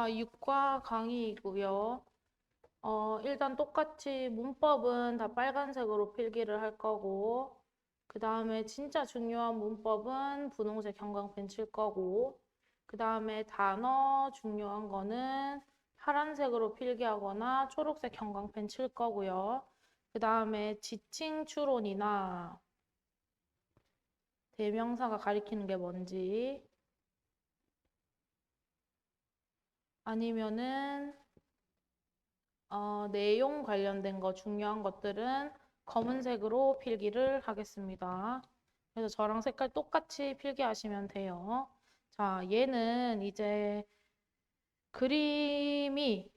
육과 강의이고요. 일단 똑같이 문법은 다 빨간색으로 필기를 할 거고, 그 다음에 진짜 중요한 문법은 분홍색 형광펜 칠 거고, 그 다음에 단어 중요한 거는 파란색으로 필기하거나 초록색 형광펜 칠 거고요. 그 다음에 지칭 추론이나 대명사가 가리키는 게 뭔지, 아니면은 내용 관련된 거 중요한 것들은 검은색으로 필기를 하겠습니다. 그래서 저랑 색깔 똑같이 필기하시면 돼요. 자, 얘는 이제 그림이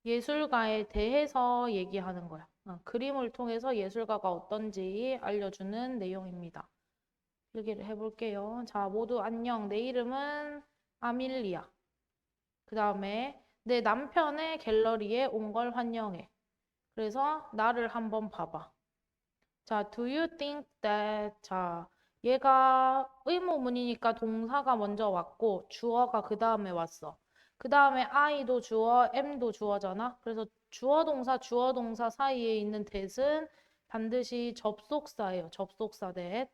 예술가에 대해서 얘기하는 거야. 그림을 통해서 예술가가 어떤지 알려주는 내용입니다. 필기를 해볼게요. 자, 모두 안녕. 내 이름은 아밀리아. 그 다음에 내 남편의 갤러리에 온 걸 환영해. 그래서 나를 한번 봐봐. 자, do you think that, 자, 얘가 의문문이니까 동사가 먼저 왔고 주어가 그 다음에 왔어. 그 다음에 I도 주어, am도 주어잖아. 그래서 주어 동사 사이에 있는 that은 반드시 접속사예요. 접속사 that.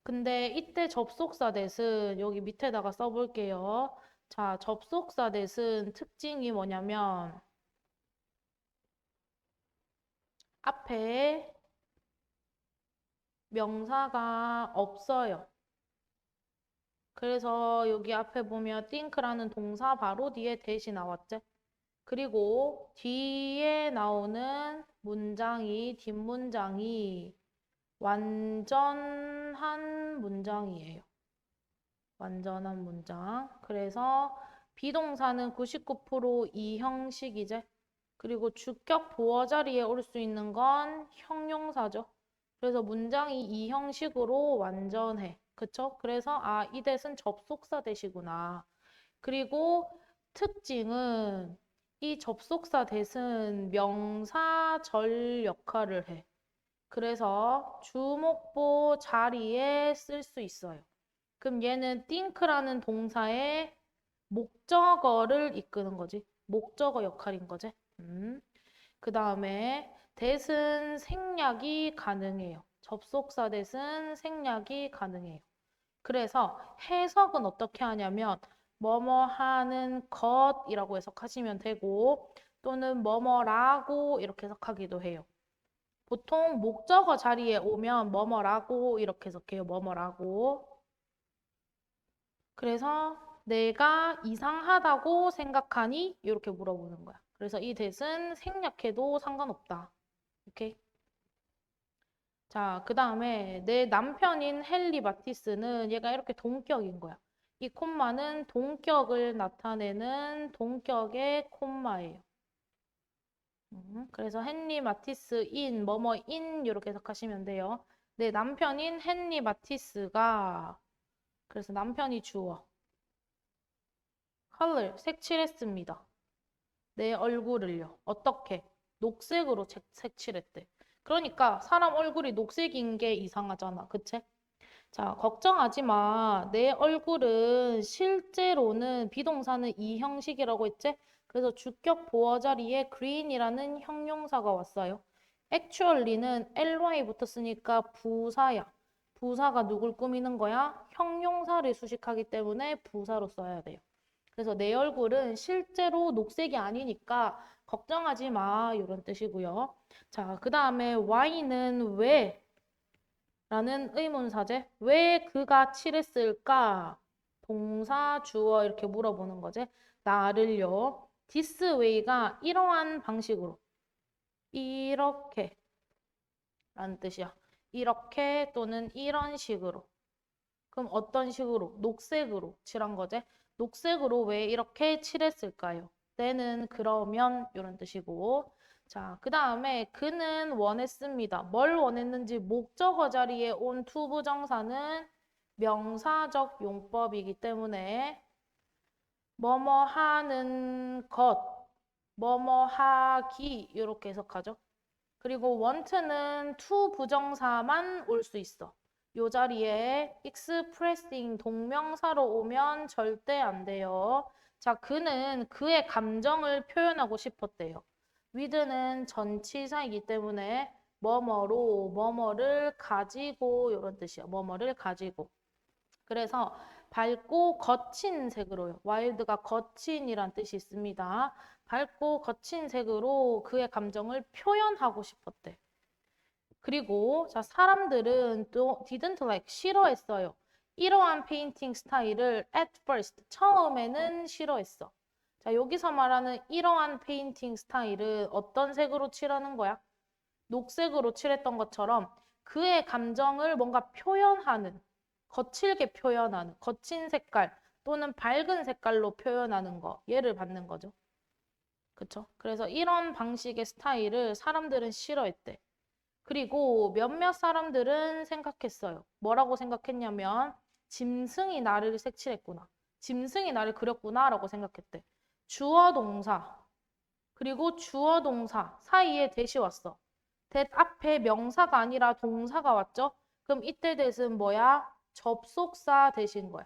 근데 이때 접속사 that은 여기 밑에다가 써볼게요. 자, 접속사 that은 특징이 뭐냐면 앞에 명사가 없어요. 그래서 여기 앞에 보면 think라는 동사 바로 뒤에 that이 나왔죠. 그리고 뒤에 나오는 문장이 뒷문장이 완전한 문장이에요. 완전한 문장. 그래서 비동사는 99% 이 형식이제. 그리고 주격 보어 자리에 올 수 있는 건 형용사죠. 그래서 문장이 이 형식으로 완전해. 그쵸? 그래서 이 that은 접속사 that이구나. 그리고 특징은 이 접속사 that은 명사절 역할을 해. 그래서 주목보 자리에 쓸 수 있어요. 그럼 얘는 think라는 동사의 목적어를 이끄는 거지. 목적어 역할인 거지. 그 다음에 that은 생략이 가능해요. 접속사 that은 생략이 가능해요. 그래서 해석은 어떻게 하냐면 뭐뭐 하는 것이라고 해석하시면 되고 또는 뭐뭐라고 이렇게 해석하기도 해요. 보통 목적어 자리에 오면 뭐뭐라고 이렇게 해석해요. 뭐뭐라고. 그래서 내가 이상하다고 생각하니? 이렇게 물어보는 거야. 그래서 이 that은 생략해도 상관없다. 오케이? 자, 그 다음에 내 남편인 헨리 마티스는 얘가 이렇게 동격인 거야. 이 콤마는 동격을 나타내는 동격의 콤마예요. 그래서 헨리 마티스인 뭐뭐인 이렇게 해석하시면 돼요. 내 남편인 헨리 마티스가 그래서 남편이 주어 컬러 색칠했습니다. 내 얼굴을요. 어떻게? 녹색으로 색칠했대. 그러니까 사람 얼굴이 녹색인 게 이상하잖아. 그치? 자, 걱정하지 마. 내 얼굴은 실제로는 비동사는 이 형식이라고 했지? 그래서 주격 보어 자리에 green이라는 형용사가 왔어요. actually는 ly 붙었으니까 부사야. 부사가 누굴 꾸미는 거야? 형용사를 수식하기 때문에 부사로 써야 돼요. 그래서 내 얼굴은 실제로 녹색이 아니니까 걱정하지 마. 이런 뜻이고요. 자, 그 다음에 why는 왜? 라는 의문사제. 왜 그가 칠했을까? 동사, 주어 이렇게 물어보는 거지. 나를요. this way가 이러한 방식으로. 이렇게 라는 뜻이야. 이렇게 또는 이런 식으로. 그럼 어떤 식으로? 녹색으로 칠한 거지. 녹색으로 왜 이렇게 칠했을까요? 때는 그러면 이런 뜻이고. 자, 그 다음에 그는 원했습니다. 뭘 원했는지 목적어 자리에 온 투부정사는 명사적 용법이기 때문에 뭐뭐 하는 것, 뭐뭐 하기 이렇게 해석하죠. 그리고 want는 to 부정사만 올 수 있어. 요 자리에 expressing 동명사로 오면 절대 안 돼요. 자, 그는 그의 감정을 표현하고 싶었대요. with는 전치사이기 때문에 뭐뭐로 뭐뭐를 가지고 이런 뜻이야. 뭐뭐를 가지고. 그래서 밝고 거친 색으로요. wild가 거친이란 뜻이 있습니다. 밝고 거친 색으로 그의 감정을 표현하고 싶었대. 그리고 자, 사람들은 또 didn't like 싫어했어요. 이러한 페인팅 스타일을 at first 처음에는 싫어했어. 자, 여기서 말하는 이러한 페인팅 스타일은 어떤 색으로 칠하는 거야? 녹색으로 칠했던 것처럼 그의 감정을 뭔가 표현하는, 거칠게 표현하는, 거친 색깔 또는 밝은 색깔로 표현하는 거, 얘를 받는 거죠. 그쵸? 그래서 이런 방식의 스타일을 사람들은 싫어했대. 그리고 몇몇 사람들은 생각했어요. 뭐라고 생각했냐면 짐승이 나를 색칠했구나. 짐승이 나를 그렸구나 라고 생각했대. 주어 동사 그리고 주어 동사 사이에 대시 왔어. that 앞에 명사가 아니라 동사가 왔죠? 그럼 이때 that은 뭐야? 접속사 대신 거야.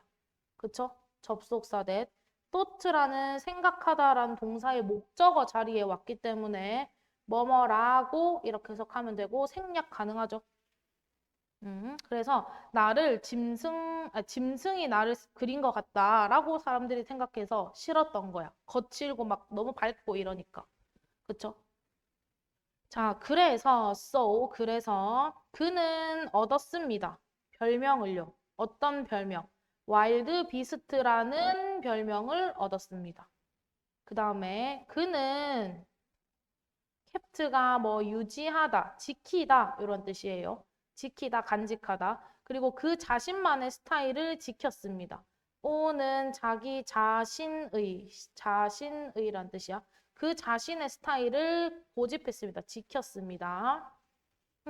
그쵸? 접속사 that. thought라는 생각하다라는 동사의 목적어 자리에 왔기 때문에 뭐뭐라고 이렇게 해석하면 되고 생략 가능하죠. 그래서 나를 짐승이 나를 그린 것 같다라고 사람들이 생각해서 싫었던 거야. 거칠고 막 너무 밝고 이러니까. 그쵸? 자, 그래서 그는 얻었습니다. 별명을요. 어떤 별명? 와일드 비스트라는 별명을 얻었습니다. 그 다음에 그는 캡트가 뭐 유지하다, 지키다 이런 뜻이에요. 지키다, 간직하다. 그리고 그 자신만의 스타일을 지켰습니다. 오는 자기 자신의란 뜻이야. 그 자신의 스타일을 고집했습니다. 지켰습니다.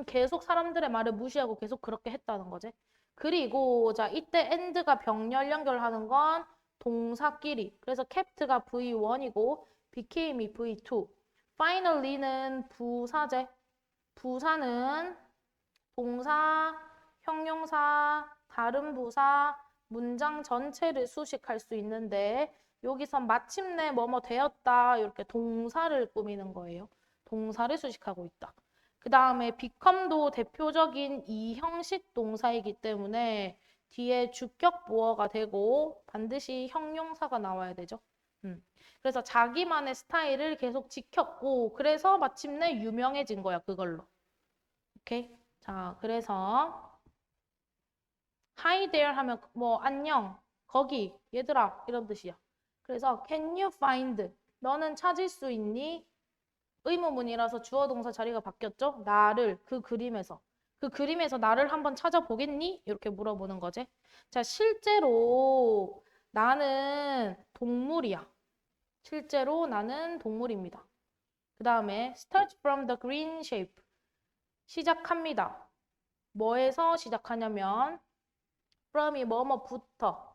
계속 사람들의 말을 무시하고 계속 그렇게 했다는 거지. 그리고 자 이때 and가 병렬 연결하는 건 동사끼리. 그래서 capt가 V1이고 became이 V2. finally는 부사제. 부사는 동사, 형용사, 다른 부사, 문장 전체를 수식할 수 있는데 여기서 마침내 뭐뭐 되었다 이렇게 동사를 꾸미는 거예요. 동사를 수식하고 있다. 그 다음에 become도 대표적인 이형식 동사이기 때문에 뒤에 주격 보어가 되고 반드시 형용사가 나와야 되죠. 그래서 자기만의 스타일을 계속 지켰고 그래서 마침내 유명해진 거야 그걸로. 오케이? 자, 그래서 Hi there 하면 뭐 안녕, 거기, 얘들아 이런 뜻이야. 그래서 can you find 너는 찾을 수 있니? 의문문이라서 주어 동사 자리가 바뀌었죠? 나를 그 그림에서 나를 한번 찾아보겠니? 이렇게 물어보는 거지. 자, 실제로 나는 동물이야. 실제로 나는 동물입니다. 그 다음에 start from the green shape. 시작합니다. 뭐에서 시작하냐면 from이 뭐뭐부터,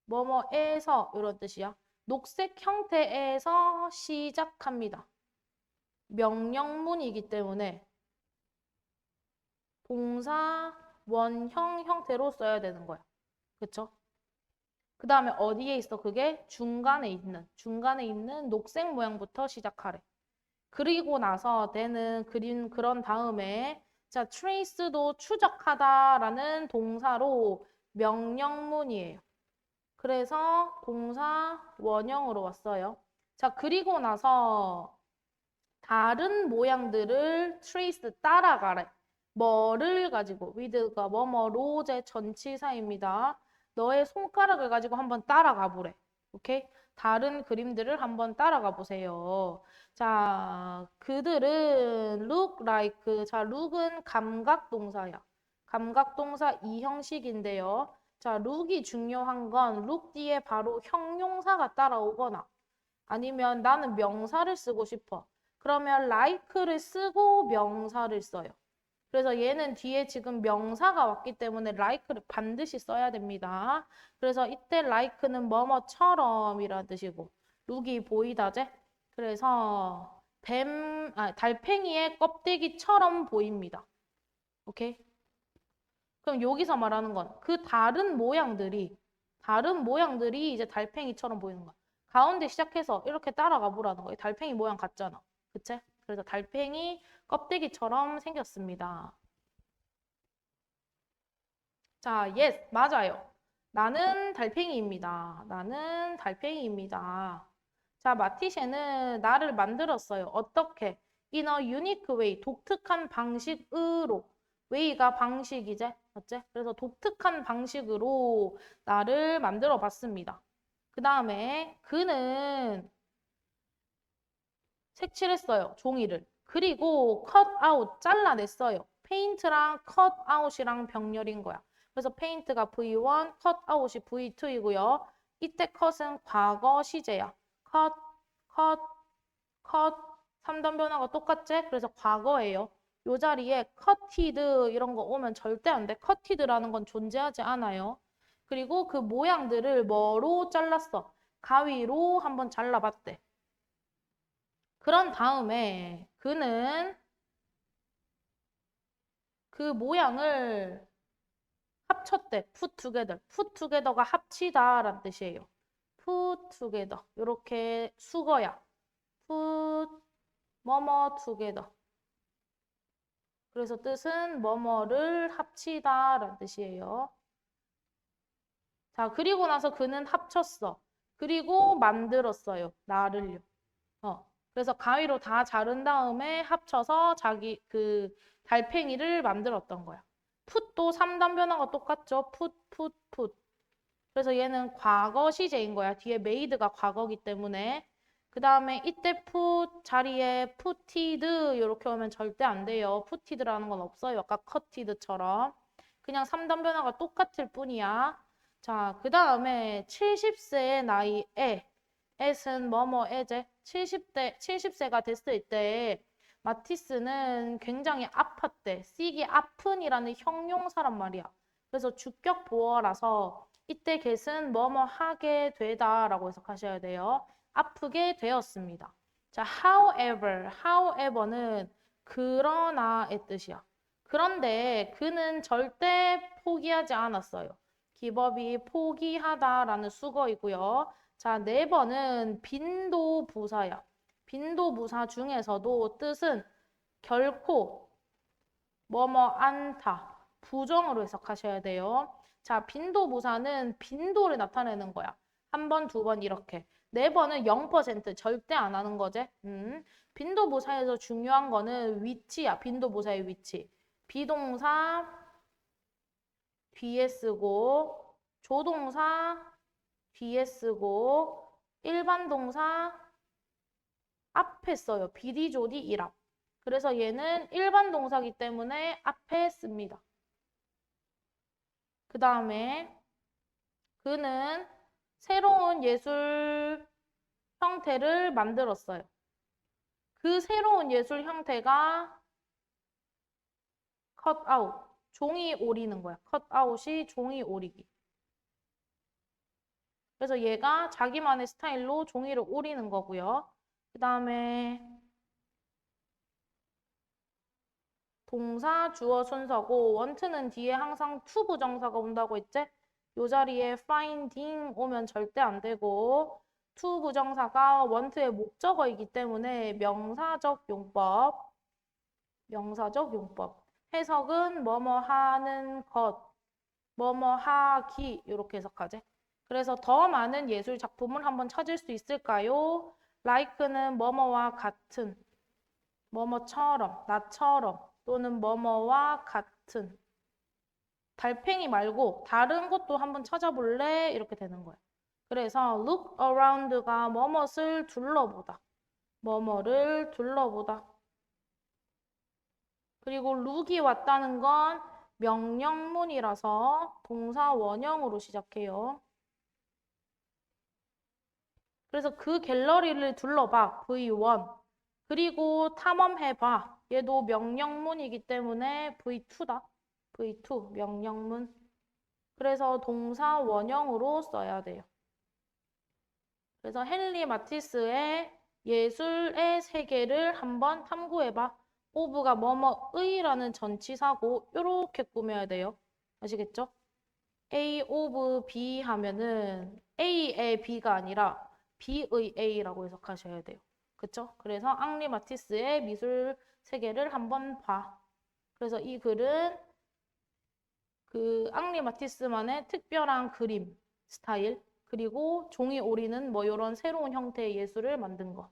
뭐뭐에서 이런 뜻이야. 녹색 형태에서 시작합니다. 명령문이기 때문에 동사 원형 형태로 써야 되는 거야. 그쵸? 그 다음에 어디에 있어? 그게 중간에 있는 녹색 모양부터 시작하래. 그리고 나서 the는 그런 다음에 자, trace도 추적하다라는 동사로 명령문이에요. 그래서 동사 원형으로 왔어요. 자, 그리고 나서 다른 모양들을 trace 따라가래. 뭐를 가지고 with가 뭐뭐로제 전치사입니다. 너의 손가락을 가지고 한번 따라가 보래. 오케이? 다른 그림들을 한번 따라가 보세요. 자, 그들은 look like. 자, look은 감각 동사야. 감각 동사 이형식인데요. 자, look이 중요한 건 look 뒤에 바로 형용사가 따라오거나 아니면 나는 명사를 쓰고 싶어. 그러면 like를 쓰고 명사를 써요. 그래서 얘는 뒤에 지금 명사가 왔기 때문에 like를 반드시 써야 됩니다. 그래서 이때 like는 뭐뭐처럼 이라는 뜻이고 룩이 보이다제? 그래서 달팽이의 껍데기처럼 보입니다. 오케이? 그럼 여기서 말하는 건 그 다른 모양들이 이제 달팽이처럼 보이는 거야. 가운데 시작해서 이렇게 따라가 보라는 거예요. 달팽이 모양 같잖아. 그치? 그래서 달팽이 껍데기처럼 생겼습니다. 자, yes, 맞아요. 나는 달팽이입니다. 나는 달팽이입니다. 자, 마티쉐는 나를 만들었어요. 어떻게? In a unique way. 독특한 방식으로. way가 방식이제? 어째? 그래서 독특한 방식으로 나를 만들어 봤습니다. 그 다음에 그는 색칠했어요. 종이를. 그리고 cut out, 잘라냈어요. 페인트랑 cut out이랑 병렬인 거야. 그래서 페인트가 V1, cut out이 V2이고요. 이때 cut은 과거 시제야. cut, cut, cut. 3단 변화가 똑같지? 그래서 과거예요. 요 자리에 cutted 이런 거 오면 절대 안 돼. cutted라는 건 존재하지 않아요. 그리고 그 모양들을 뭐로 잘랐어? 가위로 한번 잘라봤대. 그런 다음에 그는 그 모양을 합쳤대. put together. put together가 합치다라는 뜻이에요. put together. 이렇게 수거야. put 뭐뭐 together. 그래서 뜻은 뭐뭐를 합치다라는 뜻이에요. 자, 그리고 나서 그는 합쳤어. 그리고 만들었어요. 나를요. 그래서 가위로 다 자른 다음에 합쳐서 자기 그 달팽이를 만들었던 거야. 풋도 3단 변화가 똑같죠. 풋. 그래서 얘는 과거 시제인 거야. 뒤에 made가 과거기 때문에. 그 다음에 이때 put 자리에 putted 이렇게 오면 절대 안 돼요. putted라는 건 없어요. 아까 cutted처럼. 그냥 3단 변화가 똑같을 뿐이야. 자, 그 다음에 70세의 나이에 앳은 뭐뭐에제 70세가 됐을 때 마티스는 굉장히 아팠대. sick이 아픈이라는 형용사란 말이야. 그래서 주격 보어라서 이때 get은 뭐뭐 하게 되다라고 해석하셔야 돼요. 아프게 되었습니다. 자, however는 그러나의 뜻이야. 그런데 그는 절대 포기하지 않았어요. 기법이 포기하다라는 수거이고요. 자, 4번은 빈도부사야. 빈도부사 중에서도 뜻은 결코 뭐뭐 않다. 부정으로 해석하셔야 돼요. 자, 빈도부사는 빈도를 나타내는 거야. 1번, 2번 이렇게. 4번은 0% 절대 안 하는 거지. 빈도부사에서 중요한 거는 위치야. 빈도부사의 위치. 비동사 뒤에 쓰고 조동사 뒤에 쓰고 일반 동사 앞에 써요. 비디조디 일합. 그래서 얘는 일반 동사기 때문에 앞에 씁니다. 그 다음에 그는 새로운 예술 형태를 만들었어요. 그 새로운 예술 형태가 cut out, 종이 오리는 거야. cut out이 종이 오리기. 그래서 얘가 자기만의 스타일로 종이를 오리는 거고요. 그 다음에 동사, 주어 순서고 want는 뒤에 항상 to 부정사가 온다고 했지? 요 자리에 finding 오면 절대 안 되고 to 부정사가 want의 목적어이기 때문에 명사적 용법. 해석은 뭐뭐 하는 것, 뭐뭐 하기 이렇게 해석하지? 그래서 더 많은 예술 작품을 한번 찾을 수 있을까요? like는 뭐뭐와 같은, 뭐뭐처럼, 나처럼 또는 뭐뭐와 같은. 달팽이 말고 다른 것도 한번 찾아볼래? 이렇게 되는 거야. 그래서 look around가 뭐뭇을 둘러보다. 뭐뭐를 둘러보다. 그리고 look이 왔다는 건 명령문이라서 동사 원형으로 시작해요. 그래서 그 갤러리를 둘러봐. V1. 그리고 탐험해봐. 얘도 명령문이기 때문에 V2다. V2, 명령문. 그래서 동사 원형으로 써야 돼요. 그래서 헨리 마티스의 예술의 세계를 한번 탐구해봐. 오브가 뭐뭐의라는 전치사고 이렇게 꾸며야 돼요. 아시겠죠? A of B 하면은 A의 B가 아니라 B의 A라고 해석하셔야 돼요. 그쵸? 그래서 앙리 마티스의 미술 세계를 한번 봐. 그래서 이 글은 그 앙리 마티스만의 특별한 그림 스타일, 그리고 종이 오리는 뭐 이런 새로운 형태의 예술을 만든 것.